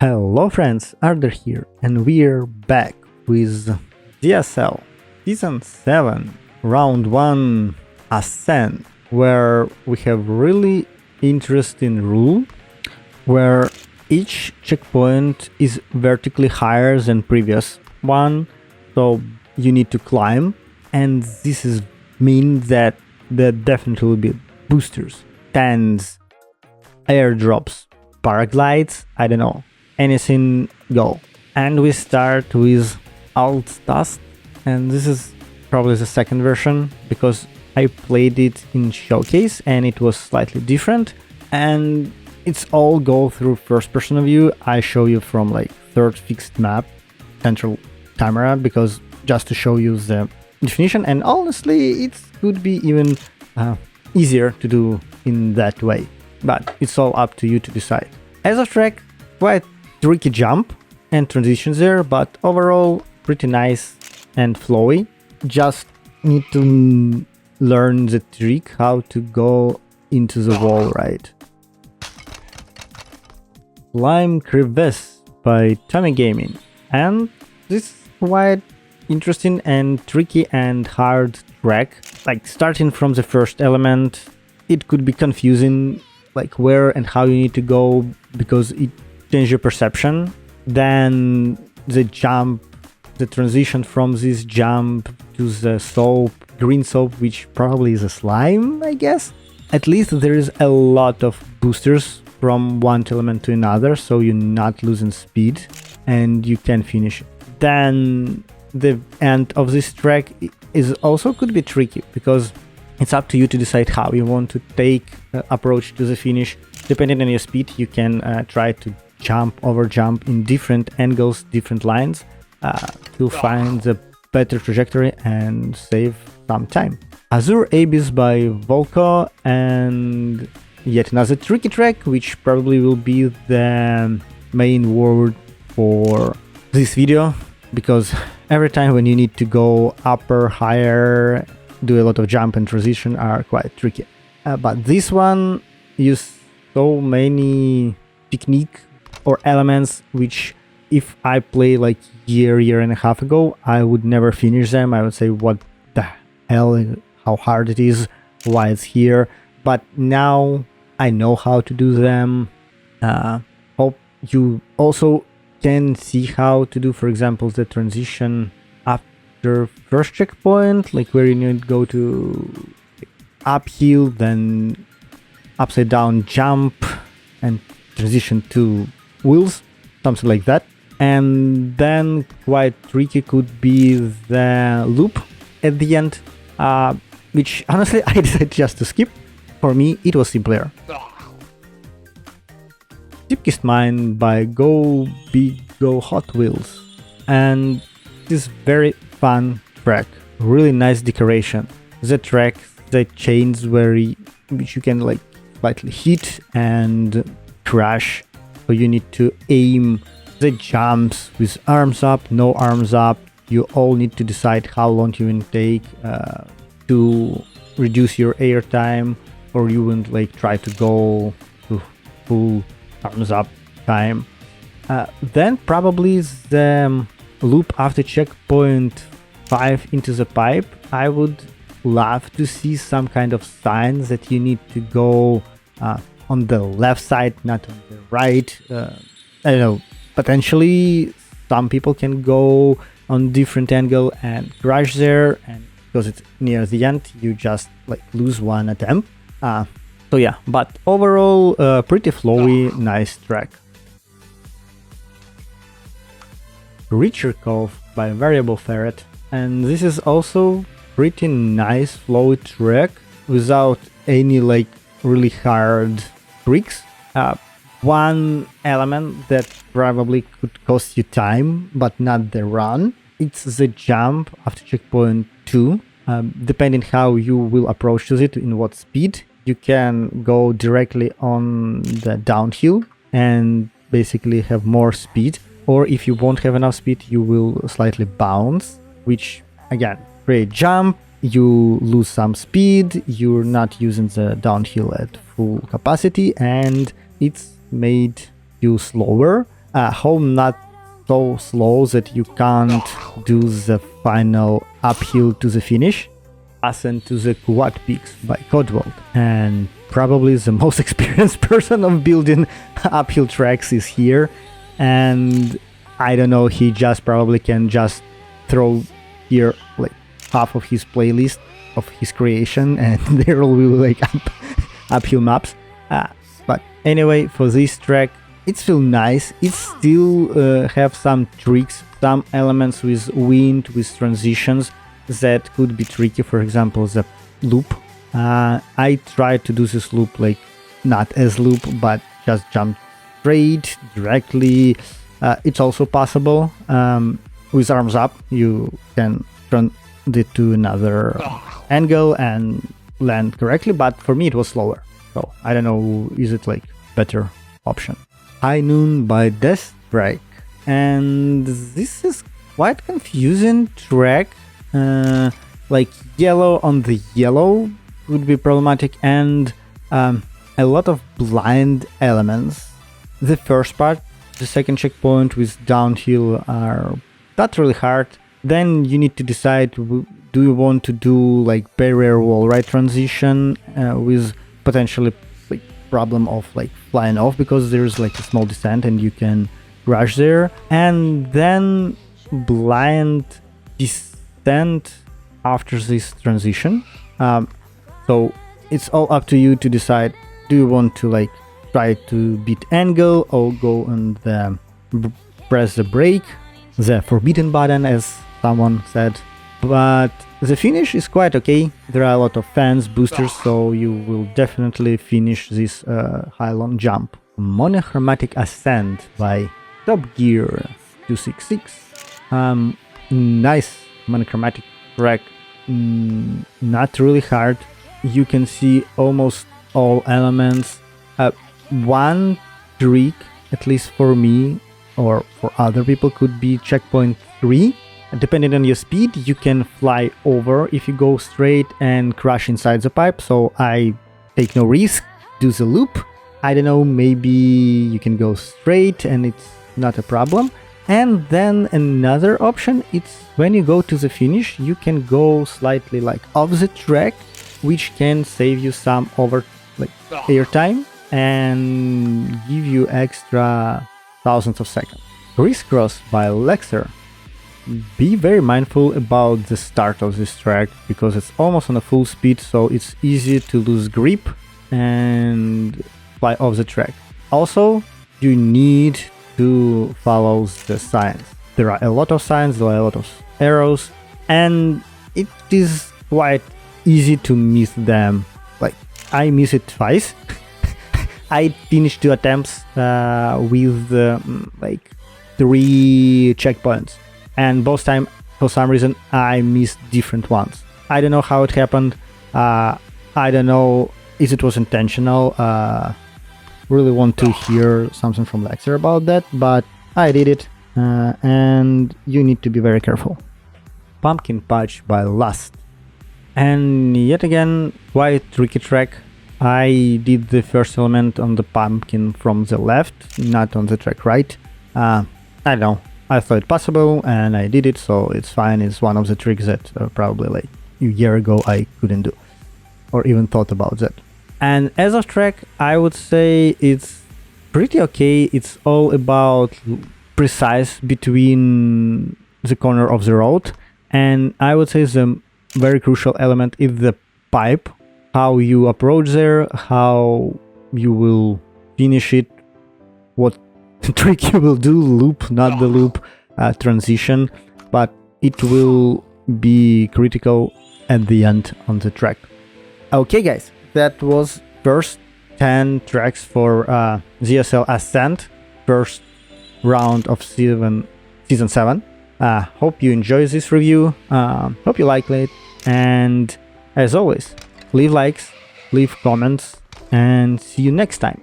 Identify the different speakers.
Speaker 1: Hello friends, Arthur here, and we're back with ZSL Season 7 Round 1 Ascent, where we have really interesting rule where each checkpoint is vertically higher than previous one, so you need to climb, and this is mean that there definitely will be boosters, stands, airdrops, paraglides, I don't know. Anything go. And we start with Altstadt, and this is probably the second version because I played it in Showcase and it was slightly different, and it's all go through first person view. I show you from like third fixed map, central camera, because just to show you the definition, and honestly it could be even easier to do in that way, but it's all up to you to decide. As a track, quite tricky jump and transitions there, but overall pretty nice and flowy. Just need to learn the trick how to go into the wall right. Lime Crevasse by Tommy Gaming, and this is quite interesting and tricky and hard track. Like starting from the first element, it could be confusing, like where and how you need to go, because it change your perception. Then the jump, the transition from this jump to the soap, green soap, which probably is a slime, I guess. At least there is a lot of boosters from one element to another, so you're not losing speed and you can finish. Then the end of this track is also could be tricky, because it's up to you to decide how you want to take approach to the finish. Depending on your speed, you can try to over jump in different angles, different lines, to find the better trajectory and save some time. Azure Abyss by Volko, and yet another tricky track, which probably will be the main word for this video, because every time when you need to go upper, higher, do a lot of jump and transition are quite tricky. But this one use so many technique or elements which if I play like year and a half ago, I would never finish them. I would say, what the hell, how hard it is, why it's here. But now I know how to do them. Hope you also can see how to do, for example, the transition after first checkpoint, like where you need to go to uphill, then upside down jump and transition to wheels, something like that. And then quite tricky could be the loop at the end, which honestly I decided just to skip. For me it was simpler. Zeepkist Mine by Go Big Go Hot Wheels, and this very fun track, really nice decoration. The track, the chains which you can like slightly hit and crash, so you need to aim the jumps with arms up, no arms up. You all need to decide how long you will take to reduce your air time, or you will like try to go to full arms up time. Then probably the loop after checkpoint 5 into the pipe. I would love to see some kind of signs that you need to go on the left side, not on the right. I don't know, potentially some people can go on different angle and crash there, and because it's near the end you just like lose one attempt. So yeah, but overall pretty flowy, nice track. Richer Cove by Variable Ferret, and this is also pretty nice flowy track without any like really hard tricks. One element that probably could cost you time but not the run, it's the jump after checkpoint 2. Depending how you will approach to it, in what speed, you can go directly on the downhill and basically have more speed, or if you won't have enough speed you will slightly bounce, which again, great jump, you lose some speed, you're not using the downhill at full capacity, and it's made you slower, home not so slow that you can't do the final uphill to the finish. Ascent to the Quad Peaks by Codewald, and probably the most experienced person of building uphill tracks is here, and I don't know, he just probably can just throw here like half of his playlist of his creation and there will be like uphill maps. But anyway, for this track it's still nice. It still have some tricks, some elements with wind, with transitions that could be tricky. For example, the loop. I tried to do this loop like not as loop, but just jump straight directly. It's also possible. With arms up, you can turn it to another angle and land correctly. But for me, it was slower. So I don't know, is it like better option? High Noon by Death Strike, and this is quite confusing track. Like yellow on the yellow would be problematic, and a lot of blind elements. The first part, the second checkpoint with downhill are not really hard. Then you need to decide, do you want to do like barrier wall right transition with potentially like problem of like flying off because there's like a small descent and you can crash there, and then blind descent after this transition. So it's all up to you to decide, do you want to like try to beat angle or go and press the brake, the forbidden button as someone said. But the finish is quite okay. There are a lot of fans, boosters, so you will definitely finish this high long jump. Monochromatic Ascent by Top Gear 266. Nice monochromatic track, not really hard. You can see almost all elements. One trick, at least for me or for other people, could be checkpoint 3. Depending on your speed, you can fly over if you go straight and crash inside the pipe. So I take no risk, do the loop. I don't know, maybe you can go straight and it's not a problem. And then another option, it's when you go to the finish, you can go slightly like off the track, which can save you some over like airtime and give you extra thousands of seconds. Criss Cross by Lexer. Be very mindful about the start of this track because it's almost on a full speed, so it's easy to lose grip and fly off the track. Also, you need to follow the signs. There are a lot of signs, there are a lot of arrows, and it is quite easy to miss them. Like, I missed it twice. I finished 2 attempts with like 3 checkpoints, and both time for some reason I missed different ones. I don't know how it happened. I don't know if it was intentional. Really want to hear something from Lexer about that, but I did it, and you need to be very careful. Pumpkin Patch by Lust, and yet again quite tricky track. I did the first element on the pumpkin from the left, not on the track right. I don't know, I thought it possible and I did it, so it's fine. It's one of the tricks that probably like a year ago I couldn't do or even thought about that. And as of track, I would say it's pretty okay. It's all about precise between the corner of the road, and I would say the very crucial element is the pipe, how you approach there, how you will finish it, what trick you will do, loop, not the loop, transition, but it will be critical at the end on the track. Okay guys, that was first 10 tracks for ZSL Ascent, first round of season 7. Hope you enjoy this review, hope you like it, and as always, leave likes, leave comments, and see you next time.